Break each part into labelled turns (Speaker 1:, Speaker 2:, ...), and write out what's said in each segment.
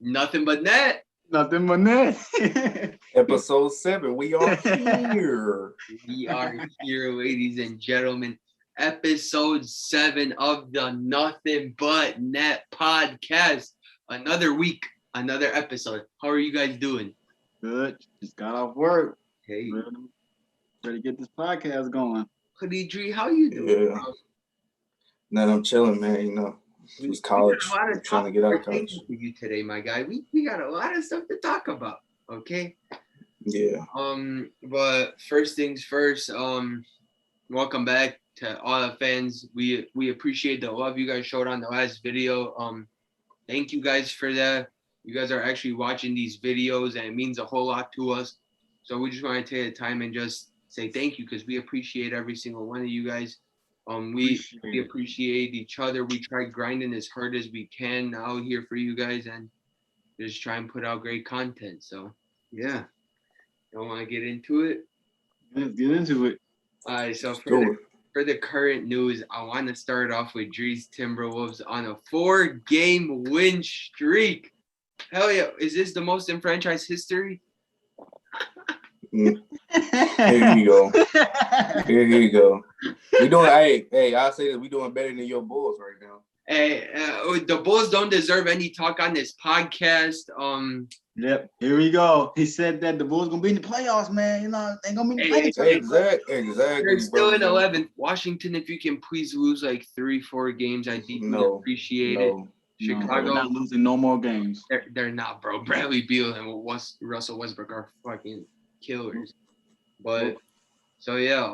Speaker 1: Nothing but net.
Speaker 2: Nothing but net.
Speaker 3: Episode 7. We are here.
Speaker 1: We are here, ladies and gentlemen. Episode 7 of the Nothing But Net podcast. Another week, another episode. How are you guys doing?
Speaker 2: Good. Just got off work.
Speaker 1: Hey,
Speaker 2: Ready to get this podcast going.
Speaker 1: Khadidri, how you doing?
Speaker 3: Yeah. No, I'm chilling, man. You know, it was college.
Speaker 1: We got a lot of
Speaker 3: Trying to get out of college.
Speaker 1: for you today, my guy. We got a lot of stuff to talk about. Okay.
Speaker 3: Yeah.
Speaker 1: But first things first. Welcome back to all the fans. We appreciate the love you guys showed on the last video. Thank you guys for that. You guys are actually watching these videos, and it means a whole lot to us. So we just want to take the time and just say thank you because we appreciate every single one of you guys. We appreciate each other. We try grinding as hard as we can out here for you guys and just try and put out great content. So yeah, don't want to get into it.
Speaker 2: Let's get into it.
Speaker 1: All right, so for the current news, I want to start off with Dre's Timberwolves on a 4-game win streak. Hell yeah, is this the most in franchise history?
Speaker 3: Here you go. Here you go. We doing. Hey, I'll say that we doing better than your Bulls right now.
Speaker 1: Hey, the Bulls don't deserve any talk on this podcast.
Speaker 2: Yep. Here we go. He said that the Bulls gonna be in the playoffs, man. You know, they gonna be in the playoffs.
Speaker 3: Exactly.
Speaker 1: They're still in 11th. Washington, if you can please lose like 3-4 games, I deeply appreciate it. Chicago,
Speaker 2: they're not losing no more games.
Speaker 1: They're not, bro. Bradley Beal and Russell Westbrook are fucking killers. But so yeah,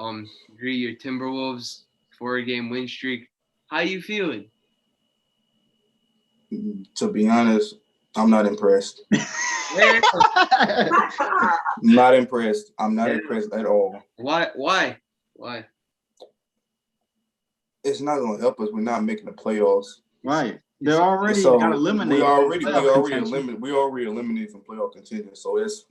Speaker 1: Dre, your Timberwolves 4-game win streak. How you feeling?
Speaker 3: To be honest, I'm not impressed. Not impressed. I'm not impressed at all.
Speaker 1: Why?
Speaker 3: It's not going to help us. We're not making the playoffs.
Speaker 2: Right. They're already got eliminated.
Speaker 3: We already eliminated from playoff contention. So it's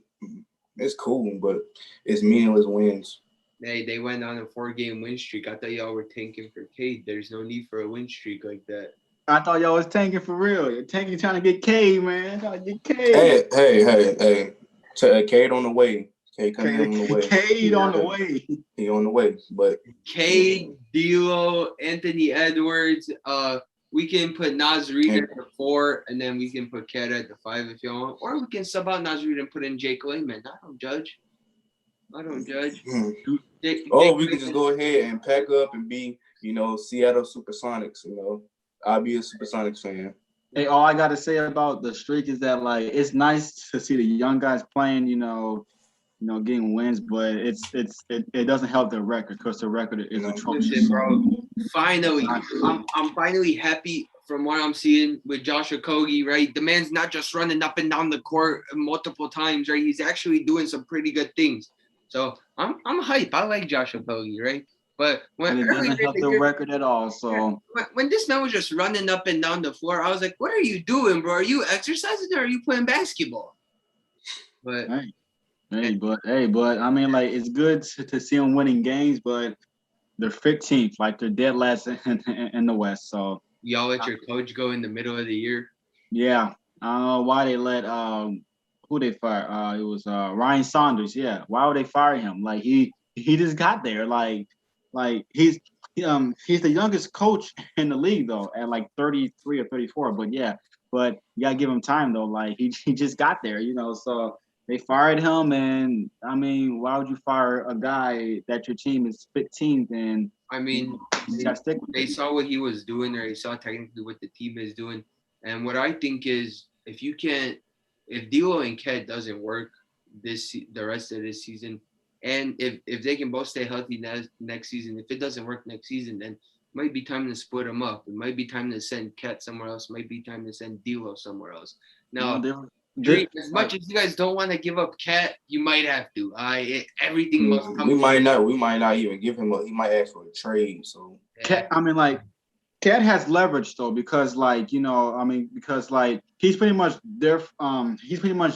Speaker 3: cool, but it's meaningless wins.
Speaker 1: They went on a 4-game win streak. I thought y'all were tanking for Cade. There's no need for a win streak like that.
Speaker 2: I thought y'all was tanking for real. You're tanking trying to get Cade, man. Trying to get Cade.
Speaker 3: Hey. Cade on the way. Cade coming on the way.
Speaker 2: Cade on the way.
Speaker 3: He on the way. But
Speaker 1: Cade, D'Lo, Anthony Edwards. We can put Naz Reid at the 4, and then we can put Cat at the 5 if you want. Or we can sub out Naz Reid and put in Jake Layman. I don't judge.
Speaker 3: We can just go ahead and pack up and be, Seattle Supersonics, I'll be a Supersonics fan.
Speaker 2: Hey, all I got to say about the streak is that, like, it's nice to see the young guys playing, getting wins, but it doesn't help the record because the record is atrocious.
Speaker 1: Listen, bro, finally, I'm finally happy from what I'm seeing with Josh Okogie, right? The man's not just running up and down the court multiple times, right? He's actually doing some pretty good things. So I'm hype. I like Josh Okogie, right? But when
Speaker 2: it doesn't help the record at all. So
Speaker 1: when this man was just running up and down the floor, I was like, "What are you doing, bro? Are you exercising or are you playing basketball?" But
Speaker 2: but I mean, like, it's good to see them winning games, but they're 15th, like they're dead last in the West. So
Speaker 1: y'all let your coach go in the middle of the year.
Speaker 2: Yeah, I don't know why they let who they fire. It was Ryan Saunders. Yeah, why would they fire him? Like he just got there. Like he's the youngest coach in the league though, at like 33 or 34. But you gotta give him time though. Like he just got there, So they fired him, and I mean, why would you fire a guy that your team is 15th and?
Speaker 1: I mean, they saw what he was doing, or they saw technically what the team is doing, and what I think is if D'Lo and Cat doesn't work the rest of this season. And if they can both stay healthy next season, if it doesn't work next season, then it might be time to split them up. It might be time to send Cat somewhere else. It might be time to send D'Lo somewhere else. Now, as much as you guys don't want to give up Cat, you might have to. Everything must come.
Speaker 3: We might not even give him he might ask for a trade. So
Speaker 2: Cat, I mean, like, Cat has leverage though because he's pretty much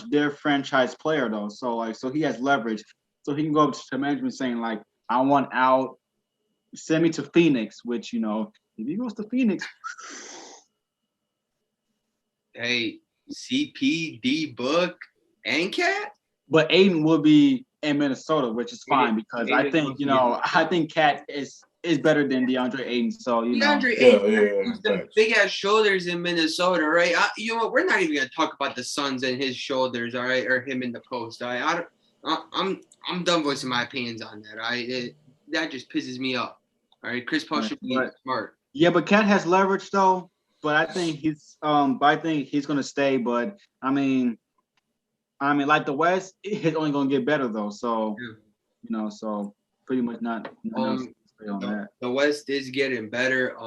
Speaker 2: their franchise player though. So he has leverage. So he can go up to management saying, like, I want out, send me to Phoenix, which, if he goes to Phoenix.
Speaker 1: Hey, CP, D Book, and Cat.
Speaker 2: But Aiden will be in Minnesota, which is fine because I
Speaker 1: Aiden
Speaker 2: think I think Cat is better than DeAndre Aiden. So
Speaker 1: DeAndre Aiden them big ass shoulders in Minnesota, right? You know what? We're not even gonna talk about the Suns and his shoulders, all right, or him in the post. All right, I'm done voicing my opinions on that. That just pisses me off. All right, Chris Paul should be smart.
Speaker 2: Yeah, but Cat has leverage though. But I think he's gonna stay. But I mean, like the West, it's only gonna get better though. So so pretty much not stay on that.
Speaker 1: The West is getting better.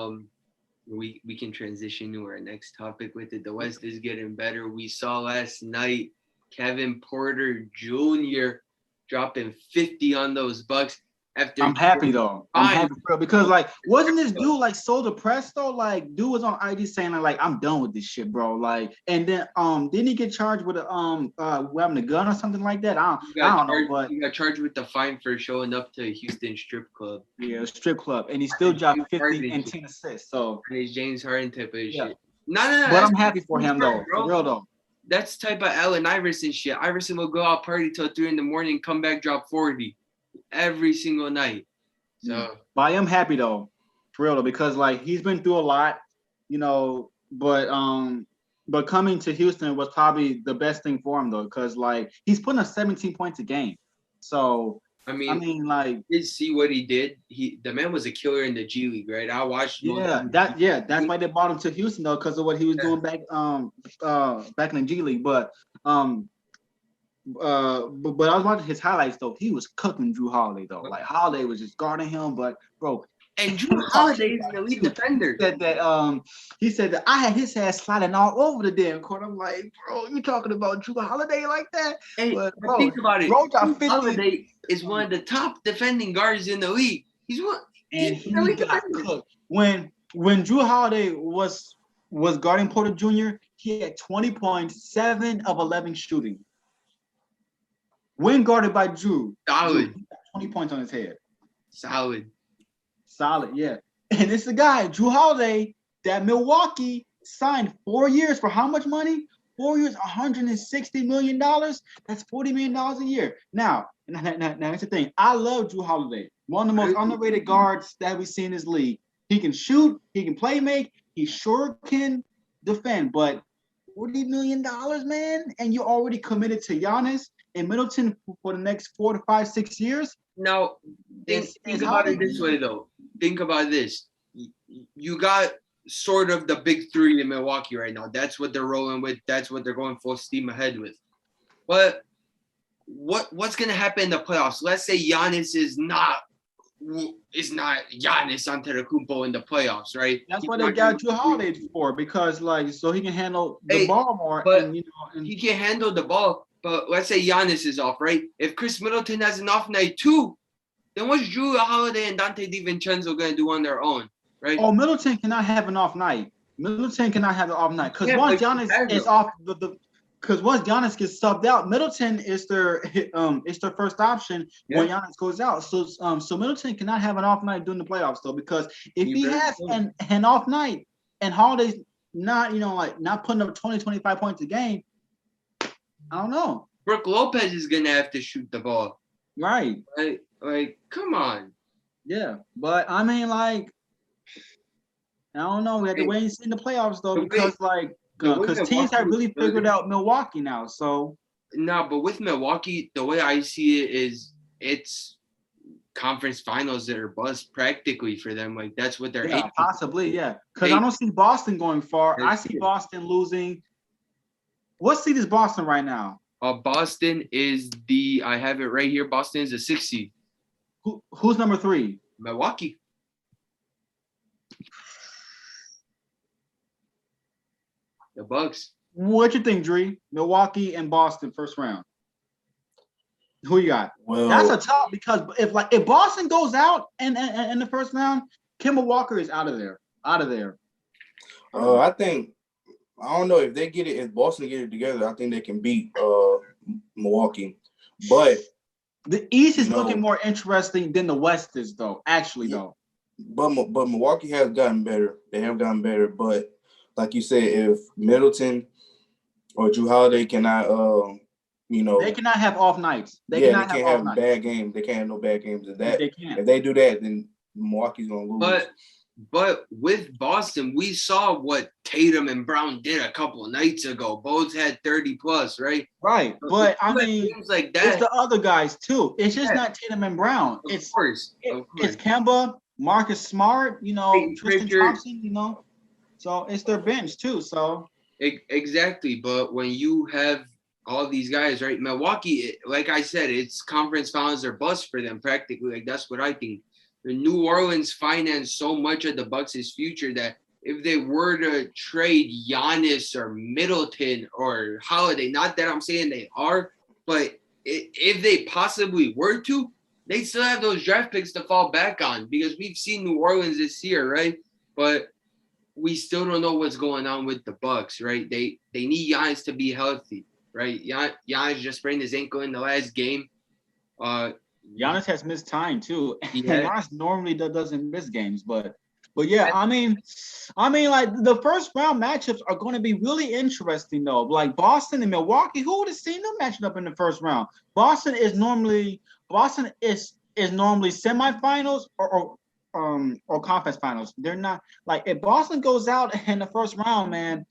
Speaker 1: We can transition to our next topic with it. The West is getting better. We saw last night Kevin Porter Jr. dropping 50 on those Bucks.
Speaker 2: I'm happy though. I'm happy because like wasn't this dude like so depressed though? Like dude was on IG saying like I'm done with this shit, bro. Like and then didn't he get charged with having a gun or something like that? I don't know, but
Speaker 1: he got charged with the fine for showing up to Houston strip club.
Speaker 2: Yeah, a strip club, and he still dropped 50 and 10 assists. So
Speaker 1: he's James Harden type of shit.
Speaker 2: No. But I'm happy for him though. For real though.
Speaker 1: That's type of Allen Iverson shit. Iverson will go out party till 3 a.m, come back, drop 40 every single night. So,
Speaker 2: but I am happy though, for real though, because like he's been through a lot, but coming to Houston was probably the best thing for him though, because like he's putting up 17 points a game. So
Speaker 1: I mean,
Speaker 2: like,
Speaker 1: did see what he did. The man was a killer in the G League, right? I watched.
Speaker 2: That's why they brought him to Houston though, because of what he was doing back in the G League. But I was watching his highlights though. He was cooking Drew Holiday though. Like Holiday was just guarding him, but bro.
Speaker 1: And Drew Holiday is an elite defender.
Speaker 2: He said that I had his ass sliding all over the damn court. I'm like, bro, you talking about Drew Holiday like that?
Speaker 1: Hey, but think about it. Drew Holiday is one of the top defending guards in the league. He got
Speaker 2: cooked. When Drew Holiday was guarding Porter Jr., he had 20 points, 7 of 11 shooting. When guarded by Drew,
Speaker 1: solid.
Speaker 2: He got 20 points on his head.
Speaker 1: Solid,
Speaker 2: yeah. And it's the guy, Drew Holiday, that Milwaukee signed 4 years for how much money? 4 years, $160 million. That's $40 million a year. Now, that's the thing. I love Drew Holiday. One of the most underrated guards that we see in this league. He can shoot. He can play make. He sure can defend. But $40 million, man, and you're already committed to Giannis and Middleton for the next 4 to 5, 6 years.
Speaker 1: Now, think about it this way, though. Think about this. You got sort of the big three in Milwaukee right now. That's what they're rolling with. That's what they're going full steam ahead with. But what's going to happen in the playoffs? Let's say Giannis is not Giannis Antetokounmpo in the playoffs, right?
Speaker 2: That's what they got Drew Holiday for, because so he can handle the ball more.
Speaker 1: But he can handle the ball. But let's say Giannis is off, right? If Chris Middleton has an off night too, then what's Drew Holiday and Dante DiVincenzo going to do on their own, right?
Speaker 2: Oh, Middleton cannot have an off night. Middleton cannot have an off night because once Giannis is off because once Giannis gets subbed out, Middleton is their first option when Giannis goes out. So Middleton cannot have an off night during the playoffs though, because if he has an off night and Holiday's not not putting up 20, 25 points a game, I don't know.
Speaker 1: Brook Lopez is gonna have to shoot the ball.
Speaker 2: Right.
Speaker 1: Like, come on.
Speaker 2: Yeah. But I mean, like, I don't know. We have to wait and see in the playoffs though, because teams have really figured out Milwaukee now. So
Speaker 1: but with Milwaukee, the way I see it is it's conference finals that are bust practically for them. Like that's what they're aiming.
Speaker 2: Possibly, yeah. Because I don't see Boston going far. I see Boston losing. What seed is Boston right now?
Speaker 1: Boston is I have it right here. Boston is a 6 seed.
Speaker 2: Who's number 3?
Speaker 1: Milwaukee. The Bucks.
Speaker 2: What you think, Dree? Milwaukee and Boston first round. Who you got?
Speaker 3: Well,
Speaker 2: that's a tough, because if Boston goes out in the first round, Kemba Walker is out of there.
Speaker 3: I think. I don't know if Boston get it together. I think they can beat Milwaukee, but
Speaker 2: the East is looking more interesting than the West is, though. Actually, though.
Speaker 3: But Milwaukee has gotten better. They have gotten better. But like you said, if Middleton Or Drew Holiday cannot,
Speaker 2: They cannot have off nights. They
Speaker 3: they
Speaker 2: cannot
Speaker 3: can't
Speaker 2: have off
Speaker 3: have
Speaker 2: nights.
Speaker 3: bad games. They can't have no bad games.
Speaker 2: They can't.
Speaker 3: If they do that, then Milwaukee's gonna lose.
Speaker 1: But with Boston, we saw what Tatum and Brown did a couple of nights ago. Both had 30 plus, right?
Speaker 2: Right. But I mean,
Speaker 1: games like that,
Speaker 2: it's the other guys too. It's just not Tatum and Brown.
Speaker 1: Of course.
Speaker 2: It's Kemba, Marcus Smart, Tristan
Speaker 1: Pritchard.
Speaker 2: Thompson, So it's their bench too. So
Speaker 1: exactly. But when you have all these guys, right? Milwaukee, like I said, it's conference finals or bust for them practically. Like that's what I think. The New Orleans financed so much of the Bucks' future that if they were to trade Giannis or Middleton or Holiday, not that I'm saying they are, but if they possibly were to, they still have those draft picks to fall back on because we've seen New Orleans this year, right? But we still don't know what's going on with the Bucks, right? They need Giannis to be healthy, right? Giannis just sprained his ankle in the last game.
Speaker 2: Giannis has missed time too.
Speaker 1: Yeah.
Speaker 2: Giannis normally doesn't miss games, but yeah, I mean, like the first round matchups are going to be really interesting though. Like Boston and Milwaukee, who would have seen them matching up in the first round? Boston is normally semifinals or conference finals. They're not like if Boston goes out in the first round, man.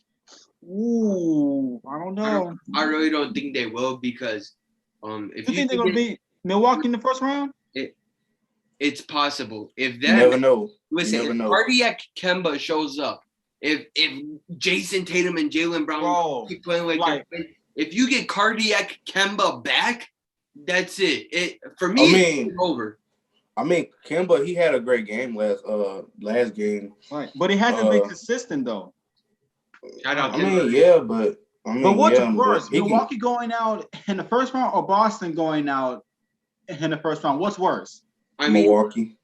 Speaker 2: Ooh, I don't know.
Speaker 1: I really don't think they will because if
Speaker 2: you think they're gonna beat Milwaukee in the first round?
Speaker 1: It's possible. If that
Speaker 3: you never know.
Speaker 1: Listen, if Cardiac Kemba shows up, if Jason Tatum and Jaylen Brown keep playing like that, if you get Cardiac Kemba back, that's it. For me, it's over.
Speaker 3: I mean, Kemba, he had a great game last game.
Speaker 2: Right, but he hasn't been consistent though.
Speaker 3: But what's
Speaker 2: worse, Milwaukee going out in the first round or Boston going out in the first round? What's worse?
Speaker 1: I mean,
Speaker 3: Milwaukee.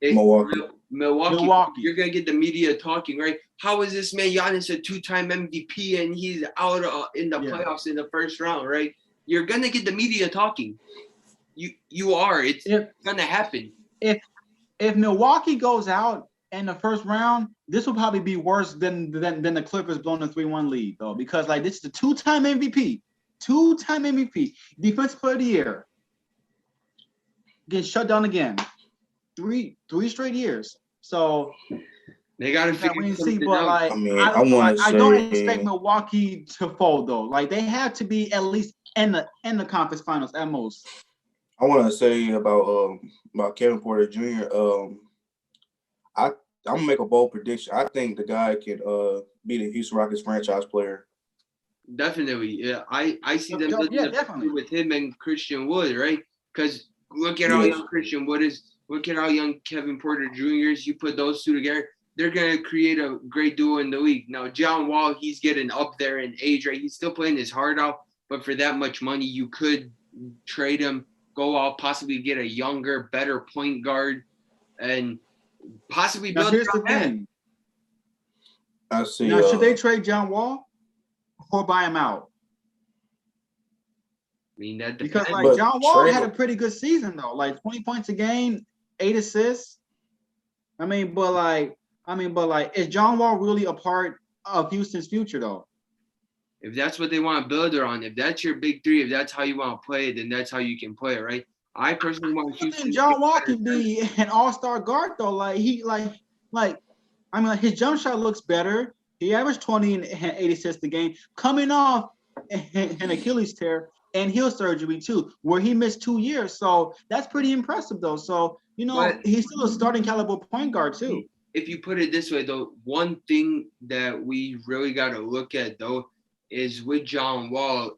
Speaker 1: You're gonna get the media talking, right? How is this man Giannis a 2-time MVP and he's out in the playoffs in the first round, right? You're gonna get the media talking. You are. It's gonna happen.
Speaker 2: If Milwaukee goes out in the first round, this will probably be worse than the Clippers blowing a 3-1 lead, though, because like this is the 2-time MVP, defensive player of the year, gets shut down again, three straight years. So
Speaker 1: they gotta figure something out.
Speaker 2: Like, I don't expect Milwaukee to fold though. Like they have to be at least in the conference finals at most.
Speaker 3: I want to say about Kevin Porter Jr. I'm gonna make a bold prediction. I think the guy can be the Houston Rockets franchise player.
Speaker 1: Definitely, yeah. I see them definitely with him and Christian Wood, right? Because look at how young Christian Wood is. Look at how young Kevin Porter Jr. is. You put those two together, they're gonna create a great duo in the league. Now, John Wall, he's getting up there in age, right? He's still playing his heart out, but for that much money, you could trade him, go out, possibly get a younger, better point guard, and possibly build.
Speaker 2: Here's the thing.
Speaker 3: I see.
Speaker 2: Now, should they trade John Wall or buy him out?
Speaker 1: I mean, that
Speaker 2: because like John Wall had a pretty good season though, like 20 points a game, 8 assists. I mean, but is John Wall really a part of Houston's future though?
Speaker 1: If that's what they want to build around, if that's your big three, if that's how you want to play it, then that's how you can play it, right? I personally want Houston.
Speaker 2: John Wall can be an all-star guard though. Like his jump shot looks better. He averaged 20 and 8 assists a game, coming off an Achilles tear and heel surgery too, where he missed 2 years. So that's pretty impressive though. So he's still a starting caliber point guard too.
Speaker 1: If you put it this way though, one thing that we really got to look at though is with John Wall,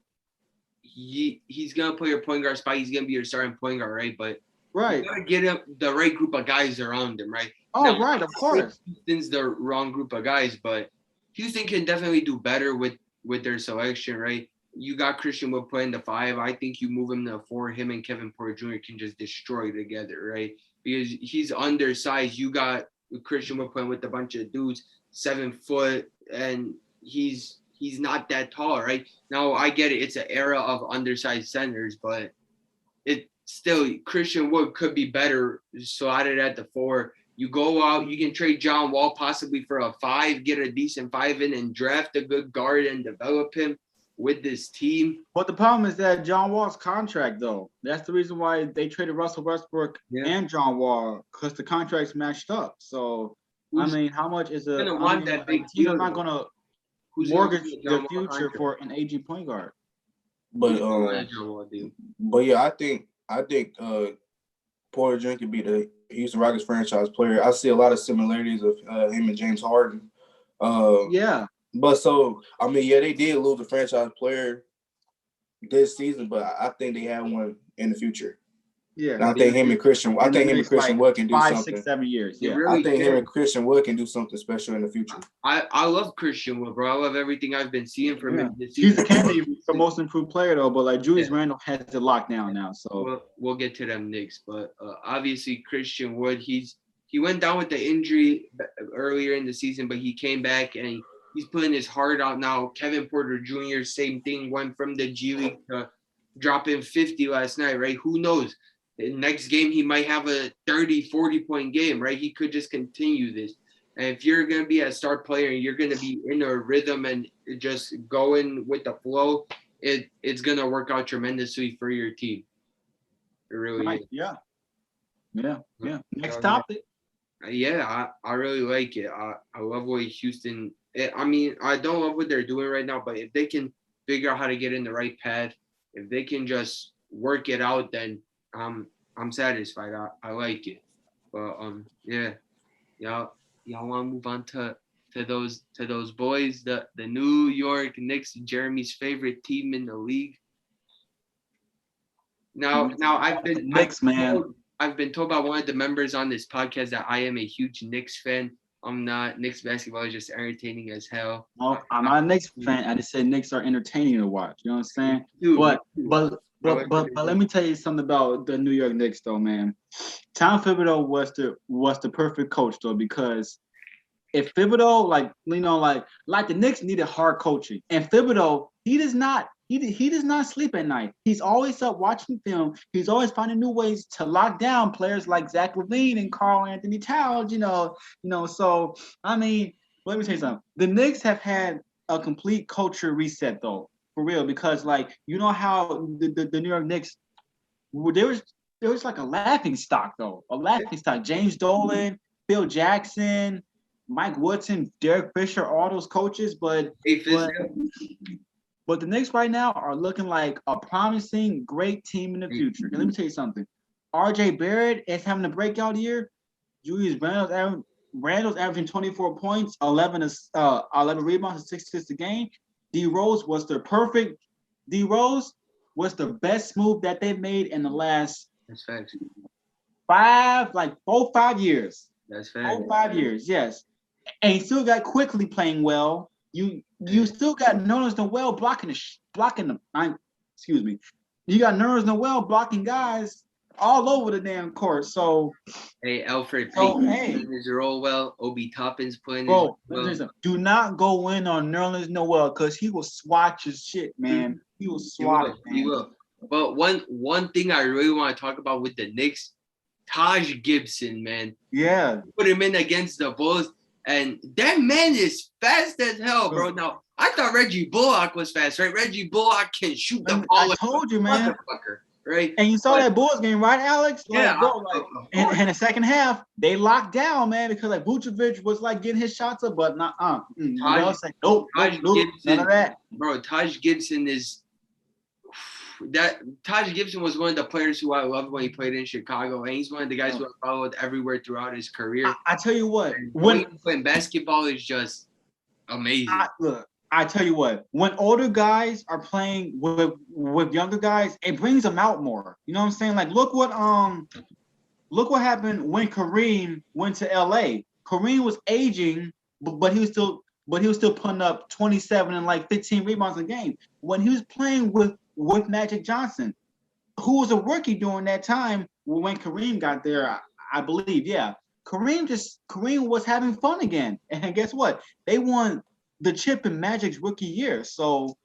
Speaker 1: he's gonna play your point guard spot. He's gonna be your starting point guard, right? But you gotta get him the right group of guys around him, right?
Speaker 2: Oh, right, of course.
Speaker 1: Houston's the wrong group of guys, but Houston can definitely do better with their selection, right? You got Christian Wood playing the 5. I think you move him to 4. Him and Kevin Porter Jr. can just destroy together, right? Because he's undersized. You got Christian Wood playing with a bunch of dudes, 7 foot, and he's not that tall, right? Now, I get it. It's an era of undersized centers, but it still, Christian Wood could be better slotted at the 4. You go out, you can trade John Wall possibly for a 5, get a decent 5 in and draft a good guard and develop him. with this team.
Speaker 2: But the problem is that John Wall's contract, though. That's the reason why they traded Russell Westbrook and John Wall, because the contracts matched up. So, I mean, how much is a team not going to mortgage their future for an aging point guard?
Speaker 3: But yeah, I think Porter Jr. could be the Houston Rockets franchise player. I see a lot of similarities of him and James Harden. But so I mean, yeah, they did lose a franchise player this season, but I think they have one in the future.
Speaker 2: Yeah,
Speaker 3: and I think him and Christian Wood can do
Speaker 2: 5,
Speaker 3: something.
Speaker 2: 6, 7 years. Yeah,
Speaker 3: really I think him and Christian Wood can do something special in the future.
Speaker 1: I love Christian Wood, bro. I love everything I've been seeing from him this
Speaker 2: season. He's a candidate for most improved player, though. But like Julius Randle has it locked down now, so
Speaker 1: we'll get to them Knicks. But obviously Christian Wood, he went down with the injury earlier in the season, but he came back and he's putting his heart out now. Kevin Porter Jr., same thing, went from the G League to dropping 50 last night, right? Who knows? The next game, he might have a 30, 40-point game, right? He could just continue this. And if you're going to be a star player and you're going to be in a rhythm and just going with the flow, it's going to work out tremendously for your team. It really is.
Speaker 2: Yeah. Next topic.
Speaker 1: Yeah, I really like it. I love what Houston – I mean, I don't love what they're doing right now, but if they can figure out how to get in the right path, if they can just work it out, then I'm satisfied. I like it. But y'all want to move on to those boys, the New York Knicks, Jeremy's favorite team in the league. Now I've been told by one of the members on this podcast that I am a huge Knicks fan. I'm not. Knicks basketball is just entertaining as hell.
Speaker 2: No, I'm not a Knicks fan. I just said Knicks are entertaining to watch. You know what I'm saying? But let me tell you something about the New York Knicks, though, man. Tom Thibodeau was the perfect coach, though, because if Thibodeau, like the Knicks needed hard coaching, and Thibodeau, he does not sleep at night. He's always up watching film. He's always finding new ways to lock down players like Zach LaVine and Karl Anthony Towns. So I mean, let me tell you something. The Knicks have had a complete culture reset, though, for real, because like how the New York Knicks, there was like a laughing stock, though, James Dolan, Phil Jackson, Mike Woodson, Derek Fisher, all those coaches, but the Knicks right now are looking like a promising, great team in the future. And let me tell you something. R.J. Barrett is having a breakout year. Julius Randle's averaging 24 points, 11 rebounds, and 6 assists a game. D-Rose was the best move that they've made in the last 5 years.
Speaker 1: That's fact.
Speaker 2: 5 years, yes. And he still got Quickly playing well. You still got Nerlens Noel blocking them. Excuse me. You got Nerlens Noel blocking guys all over the damn court. So
Speaker 1: Alfred Payton is roll well. Obi Toppin's playing.
Speaker 2: Bro, do not go in on Nerlens Noel because he will swatch his shit, man. He will swat it, man.
Speaker 1: He will. But one thing I really want to talk about with the Knicks, Taj Gibson, man.
Speaker 2: Yeah.
Speaker 1: Put him in against the Bulls. And that man is fast as hell, bro. Now, I thought Reggie Bullock was fast, right? Reggie Bullock can shoot the ball.
Speaker 2: I told you, man.
Speaker 1: Right?
Speaker 2: And you saw that Bulls game, right, Alex? In the second half, they locked down, man, because like Vucevic was like getting his shots up, but not nope, none of that.
Speaker 1: Bro, Taj Gibson was one of the players who I loved when he played in Chicago, and he's one of the guys who I followed everywhere throughout his career.
Speaker 2: I tell you what,
Speaker 1: when playing basketball is just amazing.
Speaker 2: I tell you what, when older guys are playing with younger guys, it brings them out more. You know what I'm saying? Like, look what happened when Kareem went to LA. Kareem was aging, but he was still putting up 27 and like 15 rebounds a game. When he was playing with Magic Johnson, who was a rookie during that time when Kareem got there, I believe. Yeah, Kareem was having fun again, and guess what? They won the chip in Magic's rookie year. So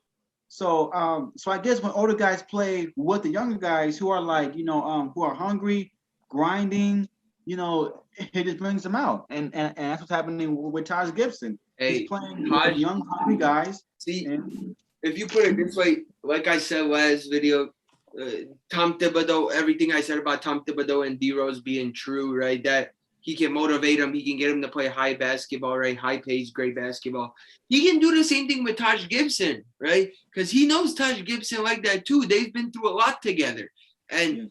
Speaker 2: I guess when older guys play with the younger guys who are like who are hungry, grinding, it just brings them out, and that's what's happening with Taj Gibson. He's playing with young hungry guys.
Speaker 1: See. if you put it this way, like I said last video, Tom Thibodeau, everything I said about Tom Thibodeau and D Rose being true, right? That he can motivate him, he can get him to play high basketball, right? High pace, great basketball. He can do the same thing with Taj Gibson, right? Because he knows Taj Gibson like that too. They've been through a lot together. And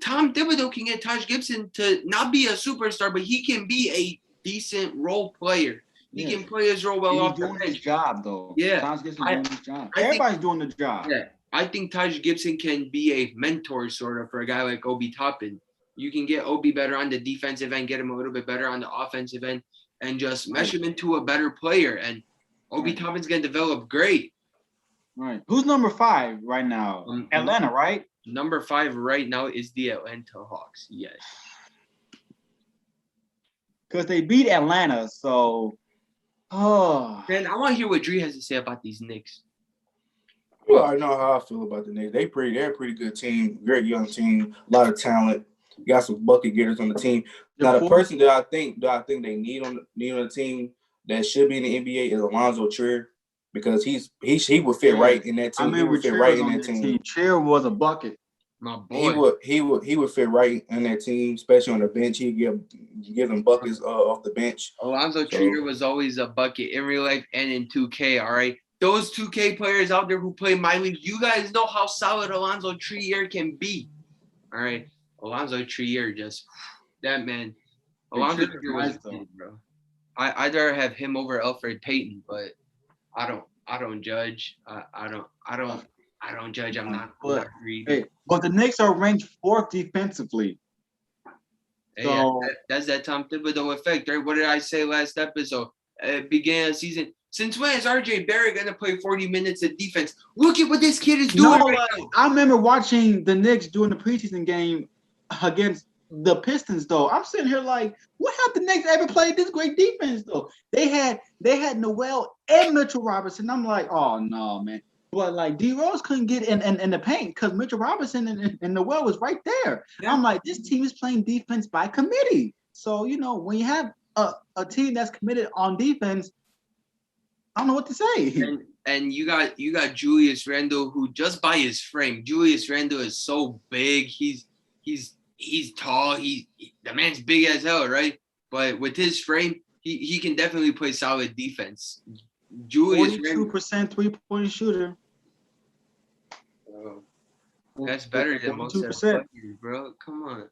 Speaker 1: Tom Thibodeau can get Taj Gibson to not be a superstar, but he can be a decent role player. He can play his role well off the bench.
Speaker 2: He's doing his job, though.
Speaker 1: Yeah.
Speaker 2: Taj Gibson doing his job. Everybody's doing the job.
Speaker 1: Yeah. I think Taj Gibson can be a mentor sort of for a guy like Obi Toppin. You can get Obi better on the defensive end, get him a little bit better on the offensive end, and just mesh him into a better player. And Obi Toppin's going to develop great.
Speaker 2: Right. Who's number 5 right now? Atlanta, right?
Speaker 1: Number 5 right now is the Atlanta Hawks. Yes.
Speaker 2: Because they beat Atlanta, so. Oh.
Speaker 1: Man, I want to hear what Dree has to say about these Knicks.
Speaker 3: Well, I know how I feel about the Knicks. They're a pretty good team, great young team, a lot of talent. You got some bucket getters on the team. Now, the person that I think they need on the team that should be in the NBA is Alonzo Trier, because he would fit right in that team.
Speaker 2: I mean,
Speaker 3: fit right in that team.
Speaker 2: Trier was a bucket.
Speaker 1: My boy.
Speaker 3: He would fit right in that team, especially on the bench. He'd give them buckets off the bench.
Speaker 1: Alonzo Trier was always a bucket in real life and in 2K. All right. Those 2K players out there who play my league, you guys know how solid Alonzo Trier can be. All right. Alonzo Trier, just that man. Alonzo Trier was good, bro. I'd rather have him over Elfrid Payton, but I don't judge. I don't judge. I'm not greedy.
Speaker 2: Hey, but the Knicks are ranked 4th defensively.
Speaker 1: So that's that Tom Thibodeau effect, right? What did I say last episode? Beginning of the season. Since when is RJ Barrett going to play 40 minutes of defense? Look at what this kid is doing right now.
Speaker 2: I remember watching the Knicks during the preseason game against the Pistons, though. I'm sitting here like, what have the Knicks ever played this great defense, though? They had Noel and Mitchell Robinson. I'm like, oh, no, man. But, like, D. Rose couldn't get in the paint because Mitchell Robinson and Noel was right there. Yeah. I'm like, this team is playing defense by committee. So, you know, when you have a team that's committed on defense, I don't know what to say.
Speaker 1: And you got Julius Randle, who just by his frame, Julius Randle is so big. He's tall. The man's big as hell, right? But with his frame, he can definitely play solid defense. Julius
Speaker 2: 42% 3-point shooter.
Speaker 1: That's better than most of the players, bro. Come on.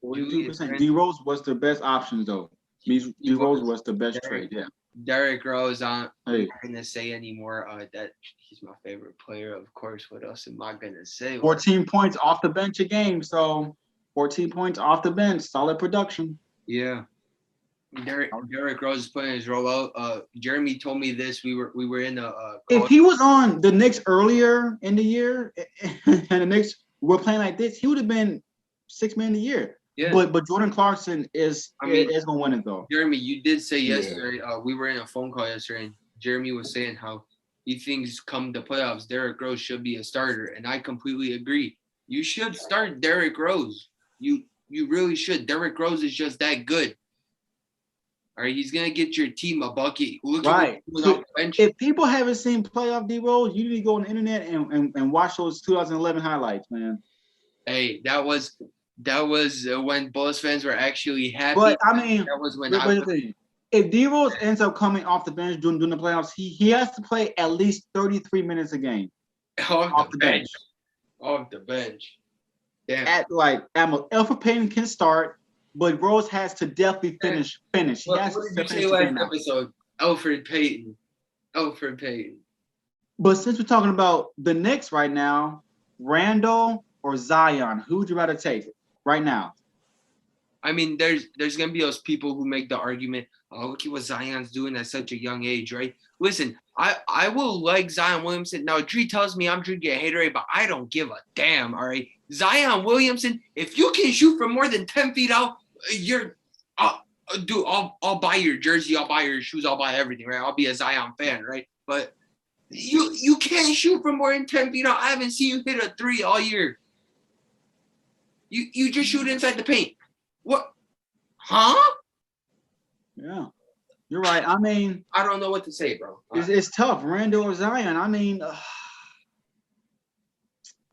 Speaker 2: 42%. D Rose was their best option, though. D Rose was the best trade, yeah.
Speaker 1: Derrick Rose, I'm not gonna say anymore. That he's my favorite player, of course. What else am I gonna say?
Speaker 2: 14 points off the bench a game, so 14 points off the bench, solid production.
Speaker 1: Yeah, Derrick Rose is putting his role out. Jeremy told me this. We were in a.
Speaker 2: If he was on the Knicks earlier in the year, and the Knicks were playing like this, he would have been 6th man of the year. Yeah. But Jordan Clarkson is gonna win it, though.
Speaker 1: Jeremy, you did say yesterday. We were in a phone call yesterday, and Jeremy was saying how he thinks come the playoffs, Derrick Rose should be a starter, and I completely agree. You should start Derrick Rose. You really should. Derrick Rose is just that good. All right, he's gonna get your team a bucket. Look
Speaker 2: right. So if people haven't seen playoff D Rose, you need to go on the internet and watch those 2011 highlights, man.
Speaker 1: Hey, that was when Bulls fans were actually happy.
Speaker 2: But I mean,
Speaker 1: that was when
Speaker 2: if D Rose ends up coming off the bench during the playoffs, he has to play at least 33 minutes a game.
Speaker 1: Off the bench. Off the bench. Damn.
Speaker 2: Elfrid Payton can start, but Rose has to definitely finish. He has
Speaker 1: to did you say last episode? Elfrid Payton.
Speaker 2: But since we're talking about the Knicks right now, Randall or Zion, who would you rather take right now?
Speaker 1: I mean, there's gonna be those people who make the argument, oh, look at what Zion's doing at such a young age, right? Listen, I will like Zion Williamson. Now, Dree tells me I'm drinking a haterade, but I don't give a damn, all right? Zion Williamson, if you can shoot from more than 10 feet out, I'll buy your jersey, I'll buy your shoes, I'll buy everything, right? I'll be a Zion fan, right? But you can't shoot from more than 10 feet out. I haven't seen you hit a 3 all year. You just shoot inside the paint. What? Huh?
Speaker 2: Yeah. You're right. I mean,
Speaker 1: I don't know what to say, bro.
Speaker 2: It's tough. Randall or Zion. I mean,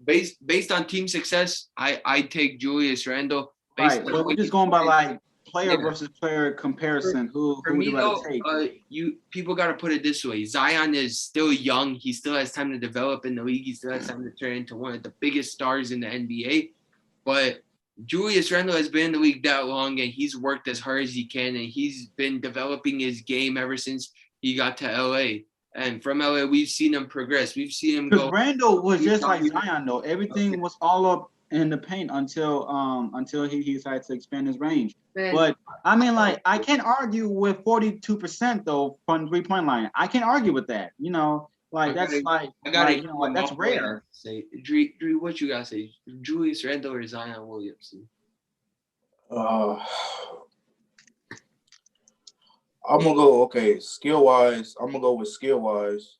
Speaker 1: based on team success, I take Julius Randle.
Speaker 2: Right, but we're just going by like player versus player comparison. Who
Speaker 1: for
Speaker 2: would
Speaker 1: me
Speaker 2: you rather
Speaker 1: though,
Speaker 2: take?
Speaker 1: you people got to put it this way: Zion is still young. He still has time to develop in the league. He still has time to turn into one of the biggest stars in the NBA. But Julius Randle has been in the league that long, and he's worked as hard as he can, and he's been developing his game ever since he got to LA. And from LA, we've seen him progress. We've seen him go.
Speaker 2: Because Randall was just like Zion, though. Everything was all up in the paint until he decided to expand his range.
Speaker 1: Man,
Speaker 2: but I mean, like, I can't argue with 42% though from 3-point line. I can't argue with that. You know, like that's that's rare.
Speaker 1: Say, Dree, what you gotta say? Julius Randle or Zion Williamson?
Speaker 3: I'm gonna go skill wise. I'm gonna go with skill wise.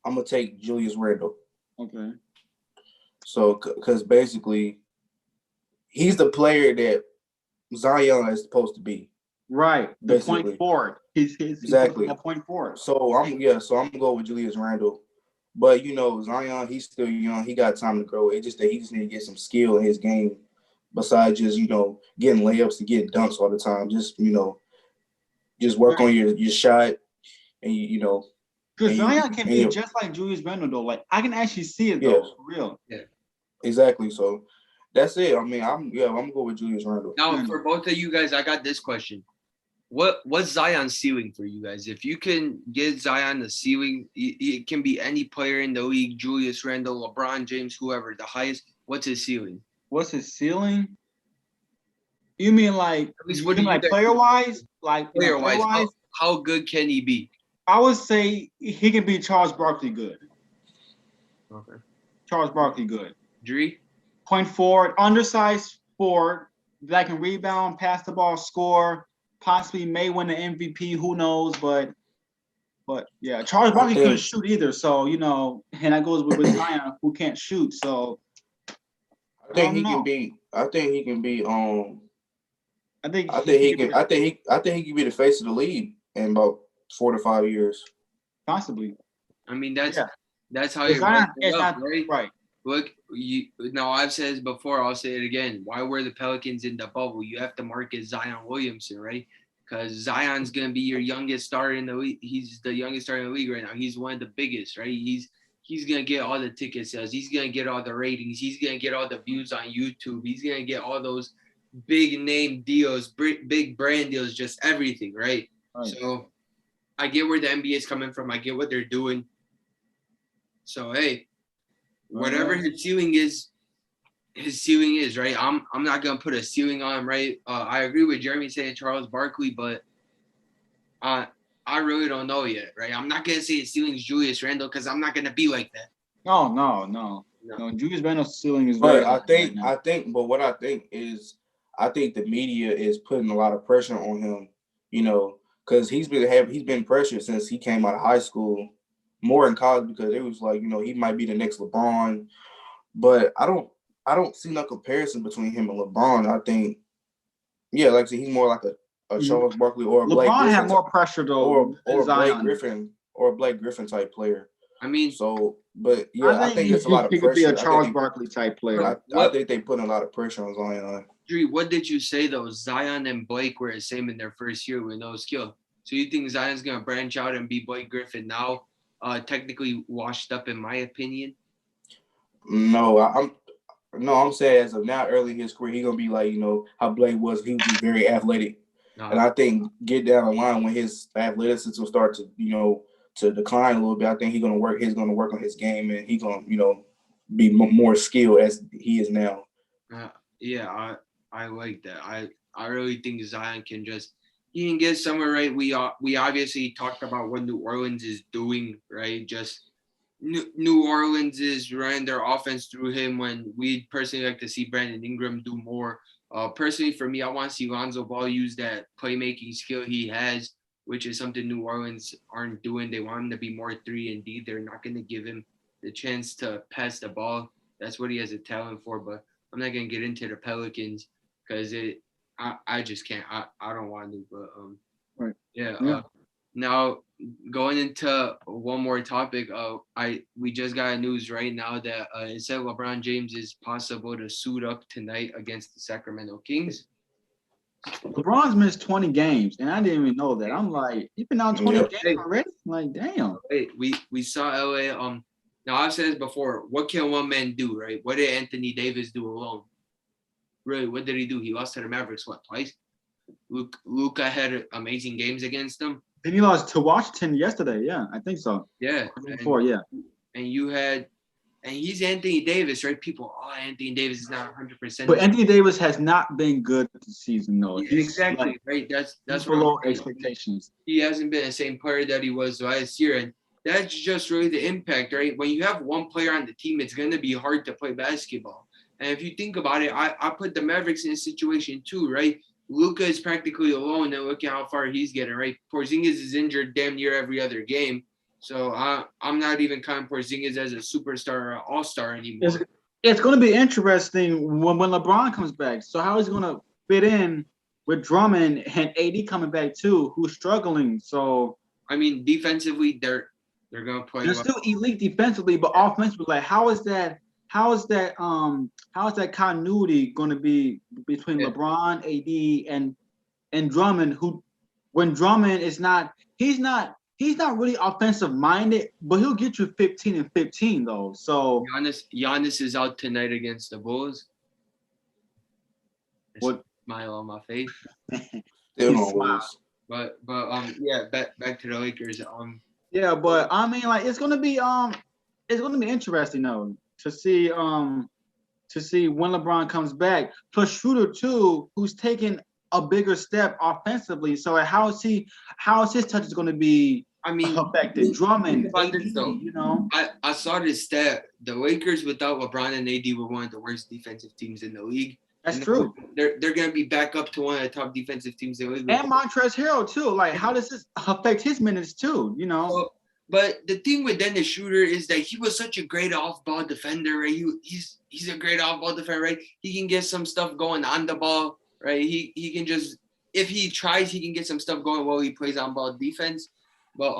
Speaker 3: I'm gonna take Julius Randle.
Speaker 2: Okay.
Speaker 3: So, because basically, he's the player that Zion is supposed to be.
Speaker 2: Right. The point forward. He's
Speaker 3: exactly
Speaker 2: a point forward.
Speaker 3: So I'm gonna go with Julius Randle. But you know, Zion, he's still young. He got time to grow. It's just that he just need to get some skill in his game, besides just getting layups and getting dunks all the time. Just just work on your shot, and
Speaker 2: Because Zion can be just like Julius Randle though. Like I can actually see it though, for real.
Speaker 1: Yeah.
Speaker 3: Exactly. So that's it. I mean, I'm gonna go with Julius Randle.
Speaker 1: Now, for both of you guys, I got this question. What's Zion's ceiling for you guys? If you can get Zion the ceiling, it can be any player in the league, Julius Randle, LeBron James, whoever, the highest. What's his ceiling?
Speaker 2: What's his ceiling? You mean like player wise? Like
Speaker 1: player wise, how good can he be?
Speaker 2: I would say he can be Charles Barkley good.
Speaker 1: Okay.
Speaker 2: Charles Barkley good.
Speaker 1: Dree?
Speaker 2: Point forward, undersized forward that can rebound, pass the ball, score, possibly may win the MVP. Who knows? But yeah, Charles Barkley couldn't shoot either. So and that goes with Zion, who can't shoot. So
Speaker 3: I think he can be. I think he can be. I think he can be the face of the league in about 4 to 5 years.
Speaker 2: Possibly.
Speaker 1: I mean, that's how you're
Speaker 2: right.
Speaker 1: Look, now I've said this before, I'll say it again. Why were the Pelicans in the bubble? You have to market Zion Williamson, right? Because Zion's gonna be your youngest star in the league. He's the youngest star in the league right now. He's one of the biggest, right? He's gonna get all the ticket sales. He's gonna get all the ratings. He's gonna get all the views on YouTube. He's gonna get all those big name deals, big brand deals, just everything, right? So I get where the NBA is coming from. I get what they're doing. So hey, whatever his ceiling is, right? I'm not gonna put a ceiling on him, right? I agree with Jeremy saying Charles Barkley, but I really don't know yet, right? I'm not gonna say his ceiling is Julius Randle because I'm not gonna be like that.
Speaker 2: No. Julius Randle's ceiling is
Speaker 3: very. But what I think is, I think the media is putting a lot of pressure on him, because he's been pressured since he came out of high school, more in college, because it was like, he might be the next LeBron, but I don't see no comparison between him and LeBron. I think, like I said, he's more like a Charles Barkley or a
Speaker 2: LeBron
Speaker 3: Blake Griffin.
Speaker 2: Had more pressure though,
Speaker 3: or a Blake Griffin type player.
Speaker 1: I mean,
Speaker 3: but yeah, I think it's a lot of pressure. He
Speaker 2: could be a Charles Barkley type player.
Speaker 3: I think they put a lot of pressure on Zion.
Speaker 1: What did you say though? Zion and Blake were the same in their first year with no skill. So you think Zion's gonna branch out and be Blake Griffin now? Technically washed up, in my opinion.
Speaker 3: No, I'm saying as of now, early in his career, he's gonna be like how Blake was. He was just very athletic, and I think get down the line when his athleticism will start to to decline a little bit. I think he's gonna work. He's gonna work on his game, and he's gonna be more skilled as he is now.
Speaker 1: Yeah, I like that. I really think Zion can he can get somewhere, right. We obviously talked about what New Orleans is doing, right? Just New Orleans is running their offense through him, when we personally like to see Brandon Ingram do more. Personally, for me, I want to see Lonzo Ball use that playmaking skill he has, which is something New Orleans aren't doing. They want him to be more 3-and-D. They're not going to give him the chance to pass the ball. That's what he has a talent for. But I'm not going to get into the Pelicans because I just can't. I don't want to. But
Speaker 2: right.
Speaker 1: Yeah. Now, going into one more topic, we just got news right now that it said LeBron James is possible to suit up tonight against the Sacramento Kings.
Speaker 2: LeBron's missed 20 games, and I didn't even know that. I'm like, he's been on 20 games already? Like, damn.
Speaker 1: Hey, we saw LA. Now I've said this before. What can one man do, right? What did Anthony Davis do alone? Really, what did he do? He lost to the Mavericks, what, twice? Luka had amazing games against them.
Speaker 2: Then he lost to Washington yesterday. Yeah, I think so.
Speaker 1: Yeah.
Speaker 2: Before, yeah.
Speaker 1: And he's Anthony Davis, right? People, Anthony Davis is not 100%.
Speaker 2: But Anthony Davis has not been good this season, though.
Speaker 1: Yeah, exactly, right? That's
Speaker 2: below expectations.
Speaker 1: He hasn't been the same player that he was last year, and that's just really the impact, right? When you have one player on the team, it's going to be hard to play basketball. And if you think about it, I put the Mavericks in a situation too, right? Luka is practically alone, and look at how far he's getting, right? Porzingis is injured damn near every other game. So I'm not even counting Porzingis as a superstar or an all-star anymore.
Speaker 2: It's going to be interesting when LeBron comes back. So how is he going to fit in with Drummond and AD coming back too, who's struggling? So
Speaker 1: I mean, defensively, they're going to play.
Speaker 2: They're still elite defensively, but offensively, like how is that continuity going to be between LeBron, AD, and Drummond? Who, when Drummond is not, he's not really offensive minded, but he'll get you 15 and 15 though. So
Speaker 1: Giannis is out tonight against the Bulls.
Speaker 2: What
Speaker 1: smile on my face?
Speaker 3: Still no Bulls.
Speaker 1: But yeah, back to the Lakers.
Speaker 2: Yeah, but I mean, like it's gonna be interesting though to see when LeBron comes back. Plus Schroeder too, who's taking a bigger step offensively. So like, how is his touches going to be? I mean, affected. Drummond, AD, you know.
Speaker 1: I saw this stat. The Lakers without LeBron and AD were one of the worst defensive teams in the league.
Speaker 2: That's true.
Speaker 1: They're going to be back up to one of the top defensive teams in the league.
Speaker 2: And Montrezl Harrell too. Like, how does this affect his minutes too? You know.
Speaker 1: But the thing with Dennis Schroeder is that he was such a great off-ball defender, right? He's a great off-ball defender, right? He can get some stuff going on the ball, right? He can just, if he tries, he can get some stuff going while he plays on-ball defense. But